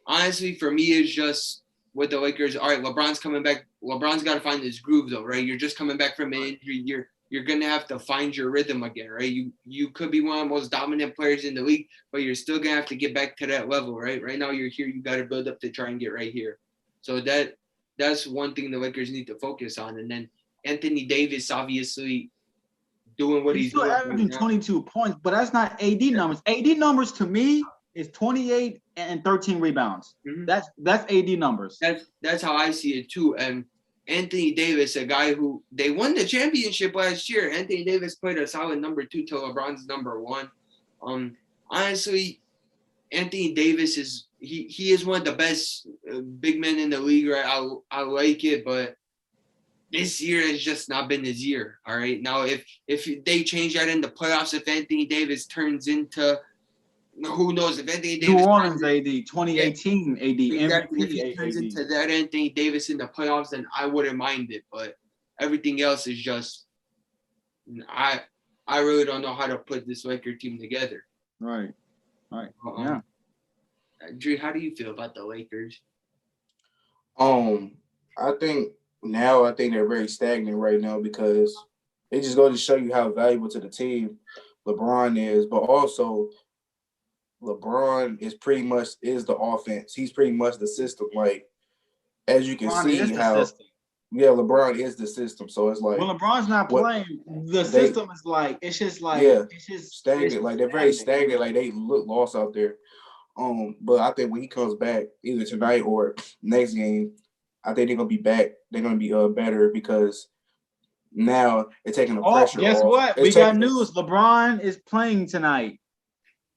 Speaker 1: honestly, for me, it's just with the Lakers. All right, LeBron's coming back. LeBron's got to find his groove, though, right? You're just coming back from an injury. You're gonna have to find your rhythm again, right? You could be one of the most dominant players in the league, but you're still gonna have to get back to that level, right? Right now you're here, you got to build up to try and get right here. So that's one thing the Lakers need to focus on. And then Anthony Davis, obviously, doing what he's
Speaker 2: still
Speaker 1: doing.
Speaker 2: Averaging 22 points, but that's not AD numbers. AD numbers to me is 28 and 13 rebounds. Mm-hmm. That's AD numbers.
Speaker 1: That's how I see it too. And Anthony Davis, a guy who they won the championship last year. Anthony Davis played a solid number 2 to LeBron's number 1. Honestly, Anthony Davis is he is one of the best big men in the league. Right, I like it, but this year has just not been his year. All right, now if they change that in the playoffs, if Anthony Davis turns into who knows if Anthony Davis
Speaker 2: New Orleans AD 2018 AD
Speaker 1: exactly.
Speaker 2: MVP
Speaker 1: if he turns
Speaker 2: AD.
Speaker 1: into that Anthony Davis in the playoffs, then I wouldn't mind it. But everything else is just I really don't know how to put this Laker team together.
Speaker 2: Right. Yeah.
Speaker 1: Drew, how do you feel about the Lakers?
Speaker 3: I think they're very stagnant right now because it just goes to show you how valuable to the team LeBron is, but also LeBron is the offense. He's pretty much the system. Like, as you can see how LeBron is the system. So it's like
Speaker 2: when LeBron's not playing, the system is like it's just
Speaker 3: stagnant. Like they're very stagnant. Like they look lost out there. But I think when he comes back, either tonight or next game, I think they're gonna be back. They're gonna be better because now they're taking the pressure off.
Speaker 2: Guess what? We got news. LeBron is playing tonight.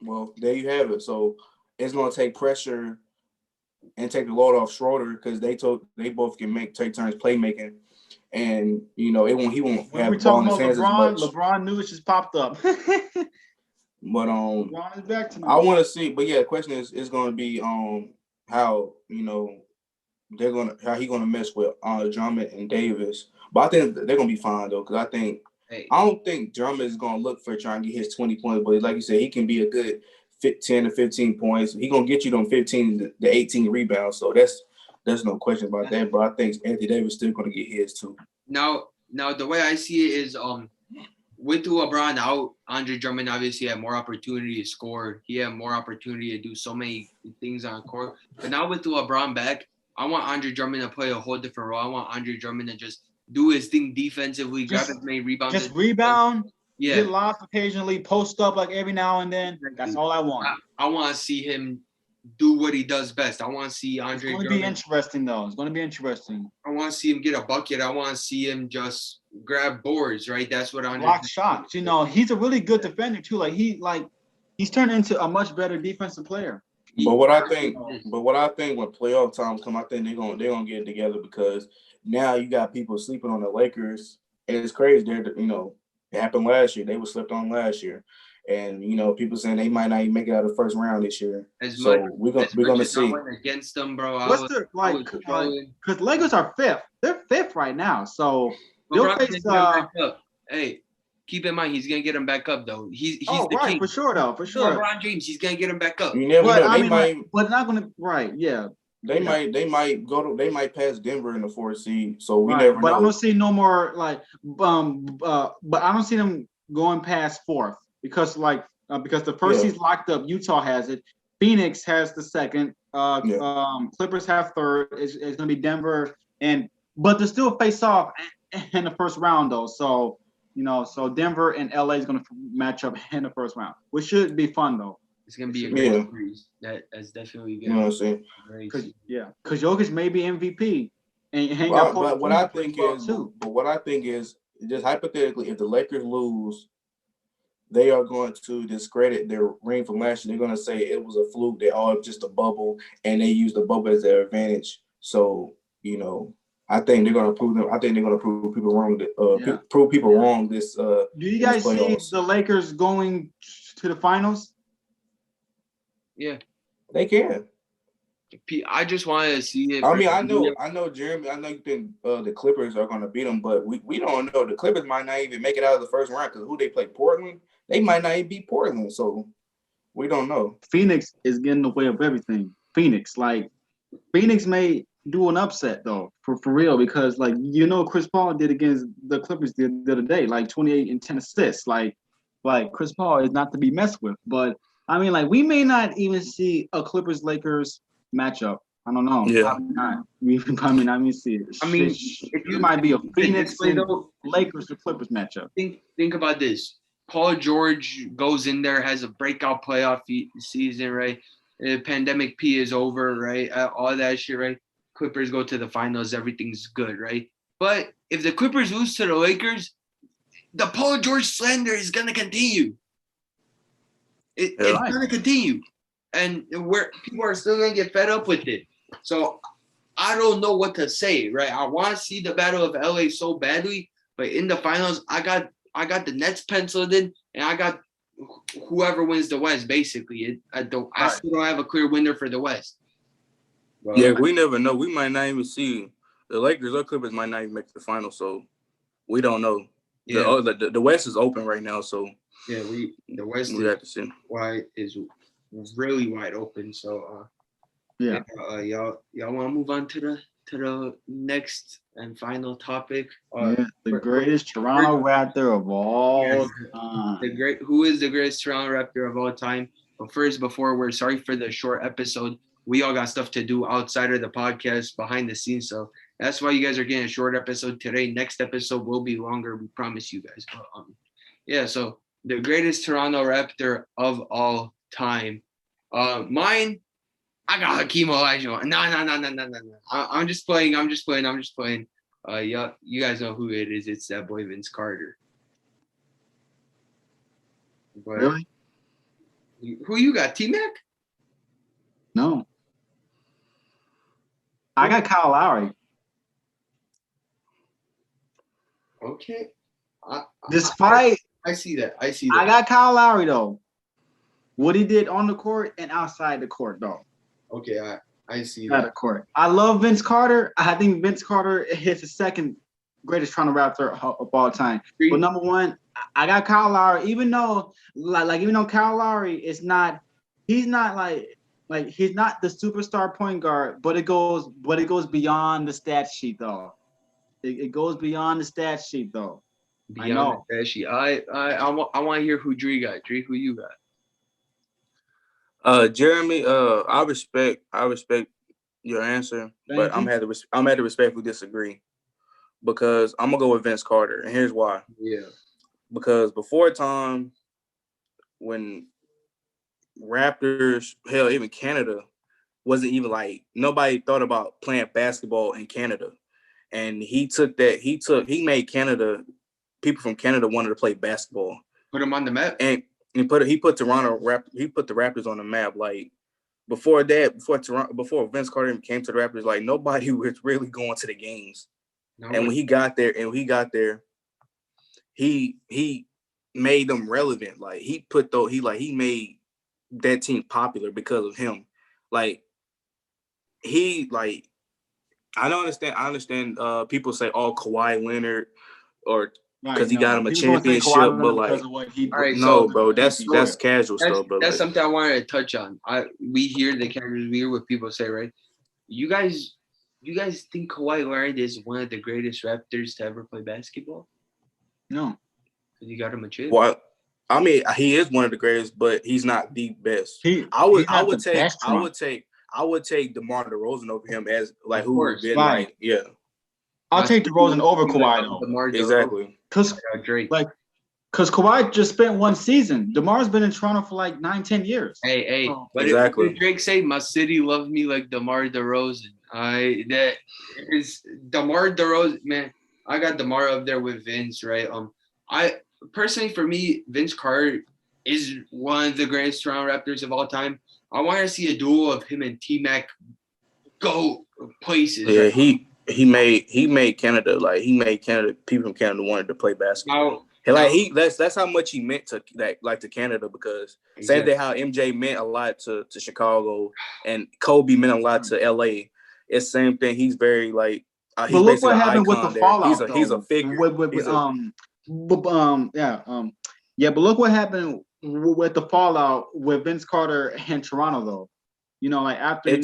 Speaker 3: Well, there you have it. So it's gonna take pressure and take the load off Schroeder because they both can take turns playmaking, and he won't have the ball in his hands as much.
Speaker 2: LeBron news just popped up.
Speaker 3: But
Speaker 2: LeBron is back tonight.
Speaker 3: I want to see. But yeah, the question is going to be how how he gonna mess with Drummond and Davis. But I think they're gonna be fine though because I don't think Drummond is gonna look for trying to get his 20 points. But like you said, he can be a good 10 to 15 points. He gonna get you them 15 to 18 rebounds. So there's no question about that. But I think Anthony Davis still gonna get his too.
Speaker 1: Now the way I see it is with LeBron out, Andre Drummond obviously had more opportunity to score. He had more opportunity to do so many things on court. But now with LeBron back, I want Andre Drummond to play a whole different role. I want Andre Drummond to just do his thing defensively, grab as many rebounds.
Speaker 2: Just rebound,
Speaker 1: yeah.
Speaker 2: Get lost occasionally, post up like every now and then. That's all I want.
Speaker 1: I want to see him do what he does best. I want to see Andre Drummond.
Speaker 2: It's going to be interesting, though. It's going to be interesting.
Speaker 1: I want to see him get a bucket. I want to see him just grab boards, right? That's what Andre.
Speaker 2: Block shots. You know, he's a really good defender too. He's turned into a much better defensive player.
Speaker 3: But what I think when playoff times come, I think they're gonna get it together because now you got people sleeping on the Lakers, and it's crazy. It happened last year. They were slept on last year, and people saying they might not even make it out of the first round this year. We're gonna see.
Speaker 1: Against them, bro.
Speaker 2: Because Lakers are fifth. They're fifth right now, so they'll face.
Speaker 1: Hey, keep in mind he's gonna get him back up though. He's the
Speaker 2: right
Speaker 1: king.
Speaker 2: For sure.
Speaker 1: LeBron James, he's gonna get him back up.
Speaker 3: You never know.
Speaker 2: But not gonna. Right? Yeah.
Speaker 3: They might pass Denver in the 4th seed, so we never know.
Speaker 2: But I don't see no more but I don't see them going past 4th because the first seed's locked up. Utah has it. Phoenix has the 2nd. Clippers have 3rd. It's gonna be Denver but they still face off in the first round though. So so Denver and LA is gonna match up in the first round, which should be fun though.
Speaker 1: It's gonna be a great series. That's definitely good.
Speaker 3: You know what I'm saying?
Speaker 2: Because Jokic may be MVP.
Speaker 3: But what I think is just hypothetically, if the Lakers lose, they are going to discredit their ring from last year. They're going to say it was a fluke. They all just a bubble, and they used the bubble as their advantage. So I think they're going to prove them. I think they're going to prove people wrong. Prove people wrong. Do
Speaker 2: you guys see the Lakers going to the finals?
Speaker 1: Yeah,
Speaker 3: they can.
Speaker 1: I just wanted to see it.
Speaker 3: I mean, I know, Jeremy. I know you think the Clippers are going to beat them, but we don't know. The Clippers might not even make it out of the first round because who they play, Portland. They might not even beat Portland, so we don't know.
Speaker 2: Phoenix is getting in the way of everything. Phoenix may do an upset though, for real, because Chris Paul did against the Clippers the other day, 28 and 10 assists. Like Chris Paul is not to be messed with, but. I mean, we may not even see a Clippers-Lakers matchup. I don't know.
Speaker 3: Yeah.
Speaker 2: We probably not even see it.
Speaker 1: I mean,
Speaker 2: it might be a Phoenix Lakers to Clippers matchup.
Speaker 1: Think about this. Paul George goes in there, has a breakout playoff season, right? The pandemic P is over, right? All that shit, right? Clippers go to the finals. Everything's good, right? But if the Clippers lose to the Lakers, the Paul George slander is going to continue. It's going to continue, and where people are still going to get fed up with it. So I don't know what to say, right? I want to see the Battle of LA so badly, but in the finals, I got the Nets penciled in, and I got whoever wins the West. Basically, I still don't have a clear winner for the West.
Speaker 3: Well, we never know. We might not even see the Lakers or Clippers might not even make the final, so we don't know. Yeah. The West is open right now, so.
Speaker 1: Yeah, the West is really wide open. So y'all want to move on to the next and final topic.
Speaker 2: The greatest Toronto Raptor of all time.
Speaker 1: Who is the greatest Toronto Raptor of all time? But first, we're sorry for the short episode. We all got stuff to do outside of the podcast, behind the scenes. So that's why you guys are getting a short episode today. Next episode will be longer. We promise you guys. But, so. The greatest Toronto Raptor of all time. Mine, I got Hakeem Olajuwon. No. I'm just playing. You guys know who it is. It's that boy Vince Carter. But
Speaker 2: really?
Speaker 1: Who you got? T-Mac?
Speaker 2: No. I got Kyle Lowry.
Speaker 1: Okay.
Speaker 2: Despite.
Speaker 1: I see that.
Speaker 2: I got Kyle Lowry though. What he did on the court and outside the court though.
Speaker 1: Okay, I see
Speaker 2: that. The court. I love Vince Carter. I think Vince Carter is the second greatest Toronto Raptor of all time. But number one, I got Kyle Lowry. Even though Kyle Lowry is not he's not like he's not the superstar point guard, but it goes beyond the stat sheet though. It goes beyond the stat sheet though. I
Speaker 1: Beyond
Speaker 2: know.
Speaker 1: the dashy. I want to hear who Dree got. Dree, who you got?
Speaker 3: Jeremy, I respect your answer, but
Speaker 2: Thank you.
Speaker 3: I'm had to respectfully disagree because I'm gonna go with Vince Carter, and here's why.
Speaker 1: Yeah.
Speaker 3: Because before time, when Raptors, hell, even Canada, wasn't even like nobody thought about playing basketball in Canada, and he made Canada, people from Canada wanted to play basketball.
Speaker 1: Put him on the map.
Speaker 3: And he put the Raptors on the map. Like before Vince Carter came to the Raptors, like nobody was really going to the games. No. And when he got there, he made them relevant. Like he made that team popular because of him. Like I understand people say, oh, Kawhi Leonard, or because he got him a championship, but like, bro, that's casual stuff, bro.
Speaker 1: That's something I wanted to touch on. We hear what people say, right? You guys think Kawhi Leonard is one of the greatest Raptors to ever play basketball?
Speaker 2: No,
Speaker 1: because you got him a chip.
Speaker 3: Well, I mean, he is one of the greatest, but he's not the best. I would take DeMar DeRozan over him as like who would been like, yeah.
Speaker 2: I'll take DeRozan over Kawhi though.
Speaker 3: Exactly.
Speaker 2: Because Kawhi just spent one season. DeMar's been in Toronto for like 9-10 years.
Speaker 1: Hey, but
Speaker 3: exactly.
Speaker 1: If Drake say my city love me like DeMar DeRozan, that is DeMar DeRozan, man. I got DeMar up there with Vince, right? I personally, for me, Vince Carter is one of the greatest Toronto Raptors of all time. I want to see a duel of him and T-Mac go places.
Speaker 3: Yeah, right? He made Canada, like he made Canada, people from Canada wanted to play basketball. That's how much he meant to to Canada, because same thing how MJ meant a lot to Chicago and Kobe meant a lot to LA. It's the same thing. He's very like
Speaker 2: but look what happened with the fallout.
Speaker 3: He's a figure.
Speaker 2: But look what happened with the fallout with Vince Carter and Toronto though. You know, like after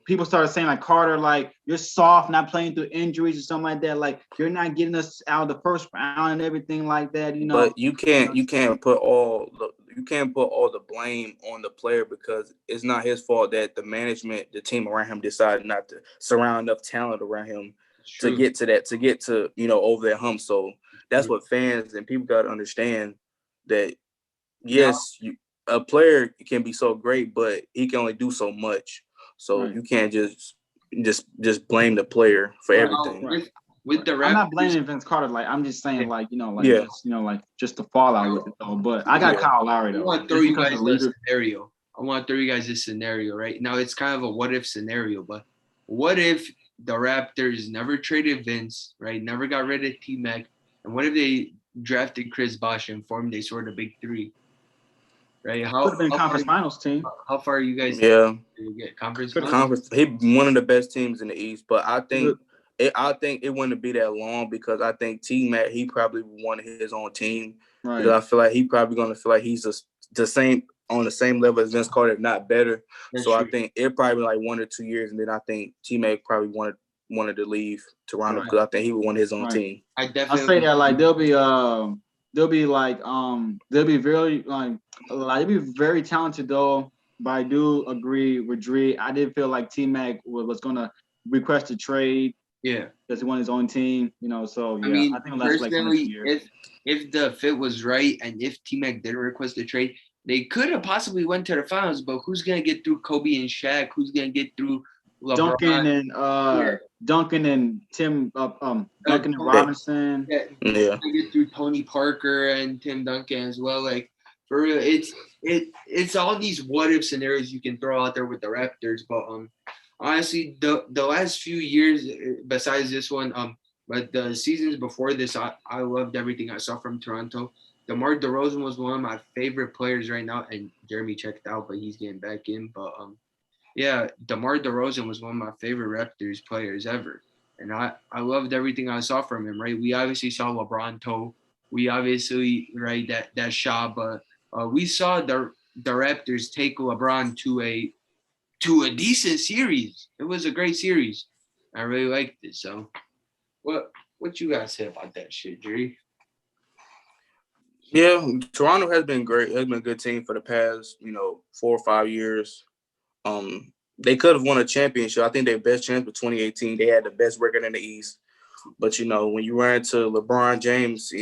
Speaker 2: people started saying like Carter, like you're soft, not playing through injuries or something like that. Like you're not getting us out of the first round and everything like that. You know,
Speaker 3: but you can't put all the blame on the player, because it's not his fault that the management, the team around him decided not to surround enough talent around him to get to over that hump. So that's what fans and people got to understand, that yes, a player can be so great, but he can only do so much. So you can't just blame the player for everything.
Speaker 1: With the Raptors,
Speaker 2: I'm not blaming Vince Carter. Like I'm just saying, just the fallout with it though. But I got Kyle Lowry though.
Speaker 1: I want to throw you guys a scenario. I want to throw you guys this scenario right now. It's kind of a what if scenario, but what if the Raptors never traded Vince, right? Never got rid of T-Mac, and what if they drafted Chris Bosh and formed a sort of big three? Right?
Speaker 2: Could have been conference finals team.
Speaker 1: How far are you guys?
Speaker 3: Yeah,
Speaker 1: get conference.
Speaker 3: He one of the best teams in the East, but I think it wouldn't be that long, because I think T-Mac, he probably wanted his own team. Right. Because I feel like he probably gonna feel like he's the same on the same level as Vince Carter, if not better. That's true. I think it probably like 1 or 2 years, and then I think T-Mac probably wanted to leave Toronto, because I think he would want his own team.
Speaker 2: I say that like they'll be very talented though. But I do agree with Dree. I did feel like T-Mac was gonna request a trade.
Speaker 1: Yeah,
Speaker 2: because he won his own team, So yeah, I think
Speaker 1: personally, if the fit was right and if T-Mac didn't request a trade, they could have possibly went to the finals. But who's gonna get through Kobe and Shaq? Who's gonna get through LeBron?
Speaker 2: Duncan and Tim Duncan and Robinson?
Speaker 1: Yeah. Get through Tony Parker and Tim Duncan as well. Like for real, it's all these what if scenarios you can throw out there with the Raptors, but honestly, the last few years, besides this one, but the seasons before this, I loved everything I saw from Toronto. DeMar DeRozan was one of my favorite players right now, and Jeremy checked out, but he's getting back in. But DeMar DeRozan was one of my favorite Raptors players ever, and I loved everything I saw from him. Right, we obviously saw LeBron toe. We obviously that shot, but we saw the the Raptors take LeBron to a decent series. It was a great series. I really liked it. So, what you guys say about that shit, Jerry?
Speaker 3: Yeah, Toronto has been great. It has been a good team for the past, 4 or 5 years. They could have won a championship. I think their best chance was 2018. They had the best record in the East. But when you run into LeBron James,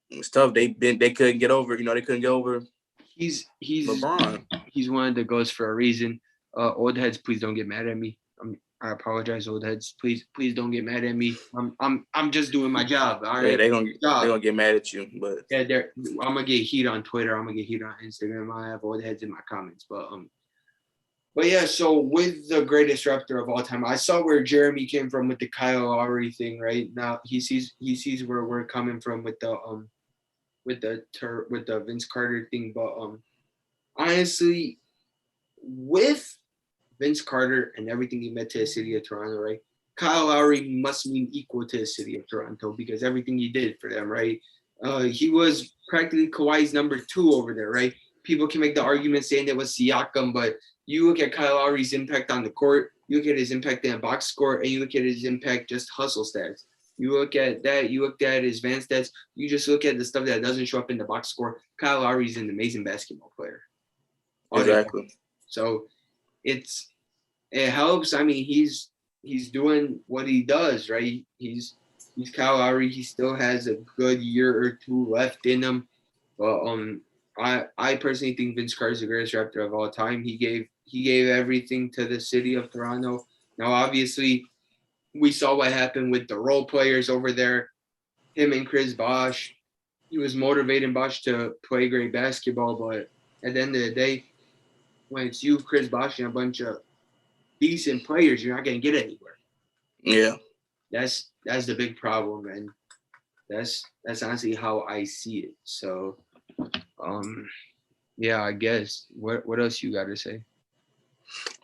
Speaker 3: it's tough. They couldn't get over. They couldn't get over.
Speaker 1: He's
Speaker 3: LeBron.
Speaker 1: He's one of the goats for a reason. Old heads, please don't get mad at me. I apologize, old heads. Please don't get mad at me. I'm just doing my job. All right.
Speaker 3: Yeah, they gonna get mad at you. But
Speaker 1: yeah, I'm gonna get heat on Twitter. I'm gonna get heat on Instagram. I have old heads in my comments. But yeah, so with the greatest Raptor of all time, I saw where Jeremy came from with the Kyle Lowry thing. Right now, he sees where we're coming from with the Vince Carter thing. But honestly, with Vince Carter and everything he meant to the city of Toronto, right? Kyle Lowry must mean equal to the city of Toronto because everything he did for them, right? He was practically Kawhi's number 2 over there, right? People can make the argument saying it was Siakam, but you look at Kyle Lowry's impact on the court, you look at his impact in the box score, and you look at his impact just hustle stats. You look at that, you look at his advanced stats, you just look at the stuff that doesn't show up in the box score. Kyle Lowry's an amazing basketball player.
Speaker 3: Exactly.
Speaker 1: So it helps. I mean, he's doing what he does, right? He's Kyle Lowry. He still has a good year or 2 left in him. But I personally think Vince Carter is the greatest Raptor of all time. He gave everything to the city of Toronto. Now, obviously, we saw what happened with the role players over there. Him and Chris Bosh. He was motivating Bosh to play great basketball, but at the end of the day, when it's you, Chris Bosh, and a bunch of decent players, you're not going to get anywhere.
Speaker 3: Yeah.
Speaker 1: That's the big problem, and that's honestly how I see it. So, yeah, I guess. What else you got to say?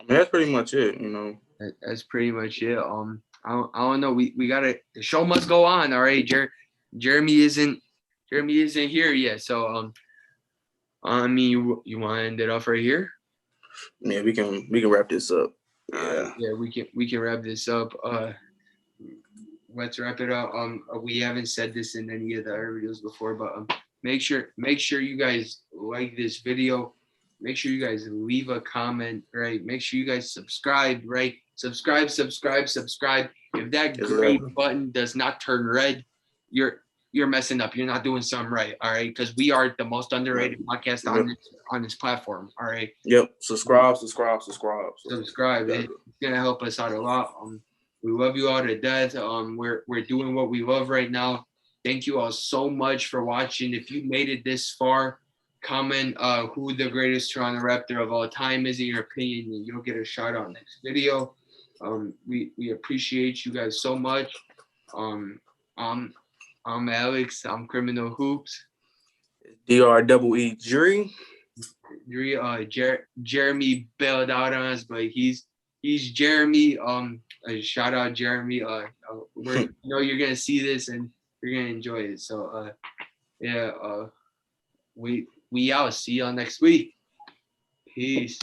Speaker 3: I mean, that's pretty much it.
Speaker 1: That's pretty much it. I don't know. We gotta. The show must go on. All right, Jeremy isn't here yet. So I mean, you want to end it off right here?
Speaker 3: Yeah, we can wrap this up. Yeah.
Speaker 1: Yeah, we can wrap this up. Let's wrap it up. We haven't said this in any of the other videos before, but make sure you guys like this video. Make sure you guys leave a comment, right? Make sure you guys subscribe, right? Subscribe. If that green button does not turn red, you're messing up. You're not doing something right, all right? Because we are the most underrated podcast on this platform, all right?
Speaker 3: Yep. Subscribe.
Speaker 1: Subscribe. It's gonna help us out a lot. We love you all to death. We're doing what we love right now. Thank you all so much for watching. If you made it this far, comment who the greatest Toronto Raptor of all time is in your opinion, and you'll get a shout out next video. We appreciate you guys so much. I'm Alex. I'm Criminal Hoops.
Speaker 3: DREE Jury.
Speaker 1: Jeremy bailed out on us, but he's Jeremy. Shout out Jeremy. You're gonna see this and you're gonna enjoy it. So we out. See y'all next week. Peace.